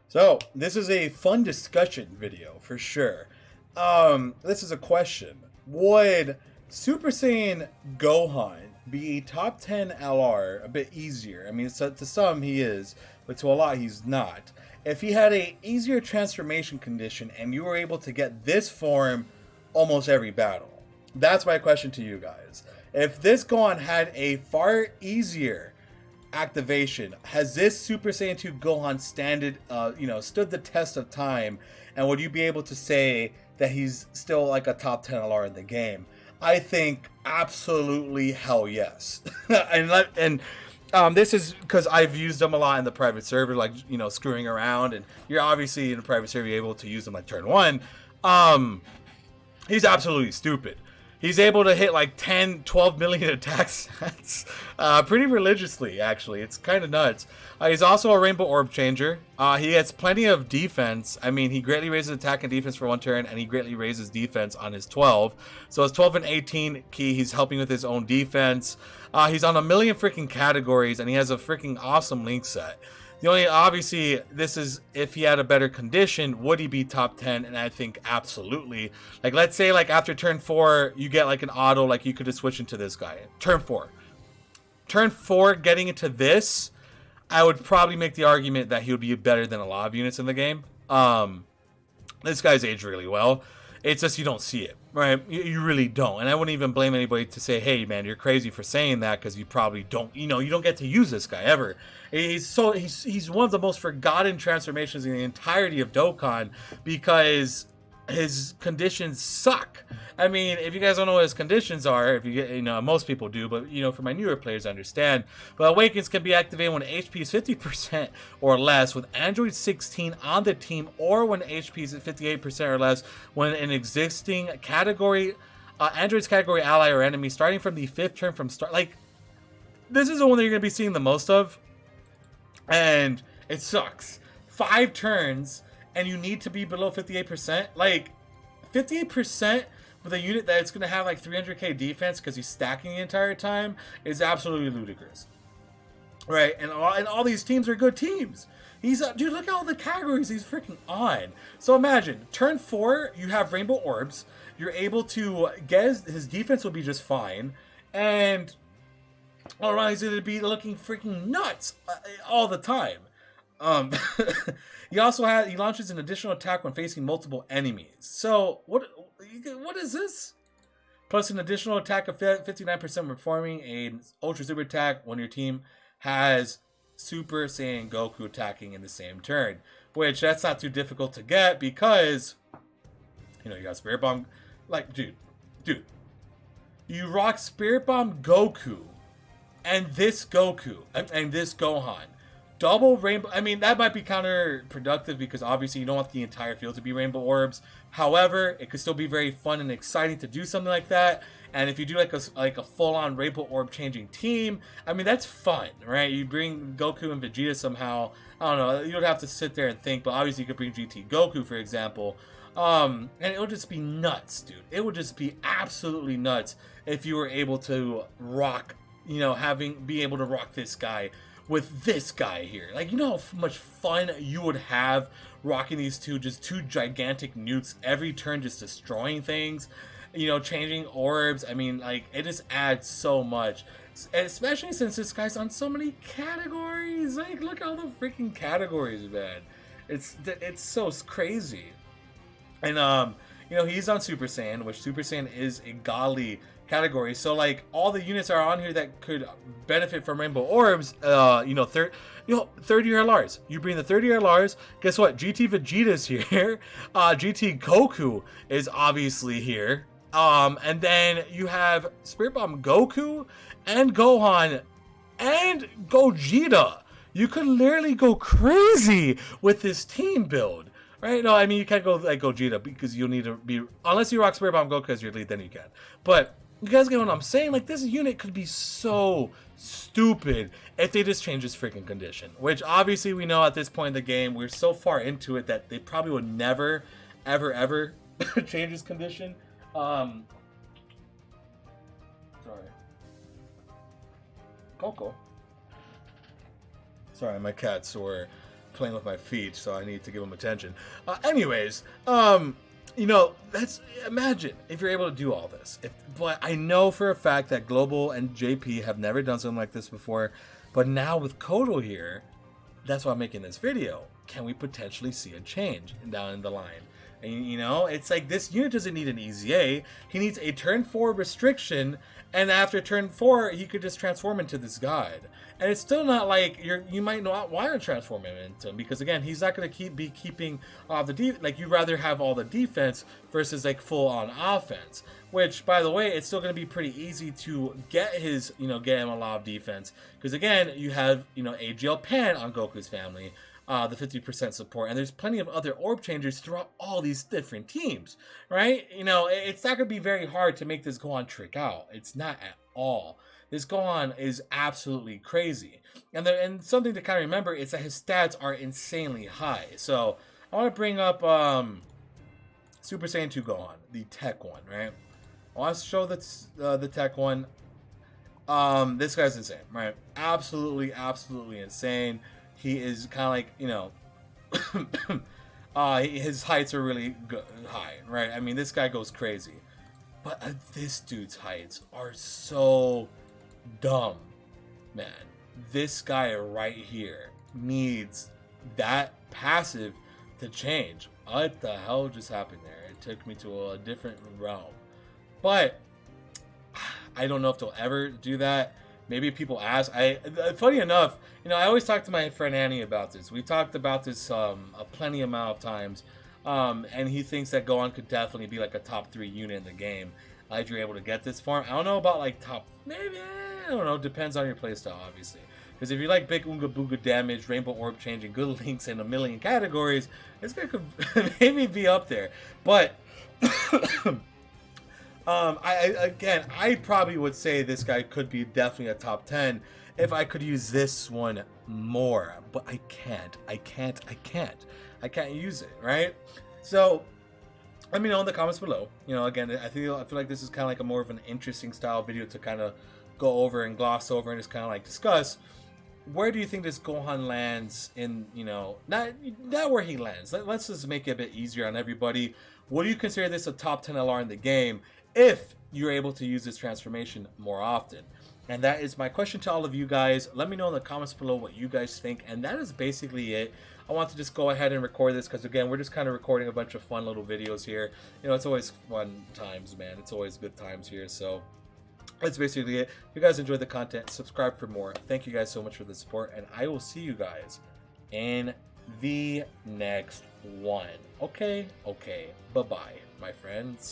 So, this is a fun discussion video for sure. This is a question. Would Super Saiyan Gohan be a top 10 LR a bit easier? I mean, so to some he is, but to a lot he's not. If he had a easier transformation condition and you were able to get this form almost every battle. That's my question to you guys. If this Gohan had a far easier activation, has this Super Saiyan 2 Gohan stood the test of time, and would you be able to say that he's still like a top 10 LR in the game? I think absolutely hell yes. and this is because I've used them a lot in the private server, like, screwing around, and you're obviously in a private server able to use them like turn one. He's absolutely stupid. He's able to hit like 10, 12 million attack stats pretty religiously, actually. It's kind of nuts. He's also a Rainbow Orb Changer. He gets plenty of defense. I mean, he greatly raises attack and defense for one turn, and he greatly raises defense on his 12. So his 12 and 18 key, he's helping with his own defense. He's on a million freaking categories, and he has a freaking awesome link set. The only, obviously, this is if he had a better condition, would he be top 10? And I think absolutely. Like, let's say, like, after turn 4, you get, like, an auto, like, you could just switch into this guy. Turn 4. Turn 4, getting into this, I would probably make the argument that he would be better than a lot of units in the game. This guy's aged really well. It's just you don't see it, right? You really don't. And I wouldn't even blame anybody to say, hey, man, you're crazy for saying that, because you probably don't, you don't get to use this guy ever. He's one of the most forgotten transformations in the entirety of Dokkan because his conditions suck. I mean, if you guys don't know what his conditions are, if you get, most people do, but for my newer players, I understand. But Awakens can be activated when HP is 50% or less with Android 16 on the team, or when HP is at 58% or less when an existing category, Android's category ally or enemy, starting from the 5th turn from start. Like, this is the one that you're going to be seeing the most of, and it sucks. 5 turns, and you need to be below 58%. Like, 58% with a unit that's going to have like 300k defense because he's stacking the entire time is absolutely ludicrous. Right? And all these teams are good teams. Dude, look at all the categories he's freaking on. So imagine, turn 4, you have Rainbow Orbs. You're able to get his defense will be just fine. And all around, he's going to be looking freaking nuts all the time. He launches an additional attack when facing multiple enemies. So what is this? Plus an additional attack of 59% when performing an Ultra Super attack when your team has Super Saiyan Goku attacking in the same turn. Which, that's not too difficult to get because, you got Spirit Bomb. Like, dude. You rock Spirit Bomb Goku and this Goku and this Gohan. Double rainbow. I mean, that might be counterproductive because obviously you don't want the entire field to be rainbow orbs. However, it could still be very fun and exciting to do something like that. And if you do like a full-on rainbow orb changing team, I mean, that's fun, right? You bring Goku and Vegeta somehow. I don't know. You don't have to sit there and think, but obviously you could bring GT Goku, for example. And it would just be nuts, dude. It would just be absolutely nuts if you were able to rock, be able to rock this guy with this guy here. Like, how much fun you would have rocking these two gigantic nukes every turn, just destroying things, changing orbs. I mean, like, it just adds so much, especially since this guy's on so many categories. Like, look at all the freaking categories, man. It's so crazy. And he's on Super Saiyan, which Super Saiyan is a godly category. So, like, all the units are on here that could benefit from Rainbow Orbs. 30-year LRs. You bring the 30-year LRs. Guess what? GT Vegeta's here. GT Goku is obviously here. And then you have Spirit Bomb Goku and Gohan and Gogeta. You could literally go crazy with this team build. Right? No, I mean, you can't go like Gogeta because you'll need to be, unless you rock Spirit Bomb Goku as your lead, then you can. But you guys get what I'm saying? Like, this unit could be so stupid if they just change his freaking condition. Which, obviously, we know at this point in the game, we're so far into it that they probably would never, ever, ever change his condition. Sorry. Coco. Sorry, my cats were playing with my feet, so I need to give him attention. Anyways, you know, imagine if you're able to do all this. But I know for a fact that Global and JP have never done something like this before. But now with Kodo here, that's why I'm making this video. Can we potentially see a change down in the line? And, you know, it's like this unit doesn't need an EZA. He needs a turn 4 restriction, and after turn 4, he could just transform into this guide. And it's still not like you might not want to transform him into him, because again, he's not going to be keeping like, you'd rather have all the defense versus like full on offense. Which, by the way, it's still going to be pretty easy to get his, get him a lot of defense, because again, you have AGL Pan on Goku's family. The 50% support, and there's plenty of other orb changers throughout all these different teams, right? It's not going to be very hard to make this Gohan trick out. It's not at all. This Gohan is absolutely crazy. And something to kind of remember is that his stats are insanely high. So I want to bring up Super Saiyan 2 Gohan, the tech one, right? I want to show the tech one. This guy's insane, right? Absolutely, absolutely insane. He is kind of like, his heights are really high, right? I mean, this guy goes crazy. But this dude's heights are so dumb, man. This guy right here needs that passive to change. What the hell just happened there? It took me to a different realm. But I don't know if they'll ever do that. Maybe people ask. Funny enough, I always talk to my friend Annie about this. We talked about this a plenty amount of times, and he thinks that Gohan could definitely be like a top 3 unit in the game if you're able to get this form. I don't know about like top, maybe, I don't know. Depends on your playstyle, obviously. Because if you like big Oonga Booga damage, Rainbow Orb changing, good links in a million categories, this guy could maybe be up there. But I probably would say this guy could be definitely a top 10 if I could use this one more, but I can't use it, right? So let me know in the comments below. Again, I feel like this is kind of like a more of an interesting style video to kind of go over and gloss over and just kind of like discuss. Where do you think this Gohan lands in, not where he lands. Let's just make it a bit easier on everybody. Would you consider this a top 10 LR in the game if you're able to use this transformation more often? And that is my question to all of you guys. Let me know in the comments below what you guys think. And that is basically it. I want to just go ahead and record this because, again, we're just kind of recording a bunch of fun little videos here. It's always fun times, man. It's always good times here. So that's basically it. If you guys enjoyed the content, subscribe for more. Thank you guys so much for the support. And I will see you guys in the next one. Okay. Bye-bye, my friends.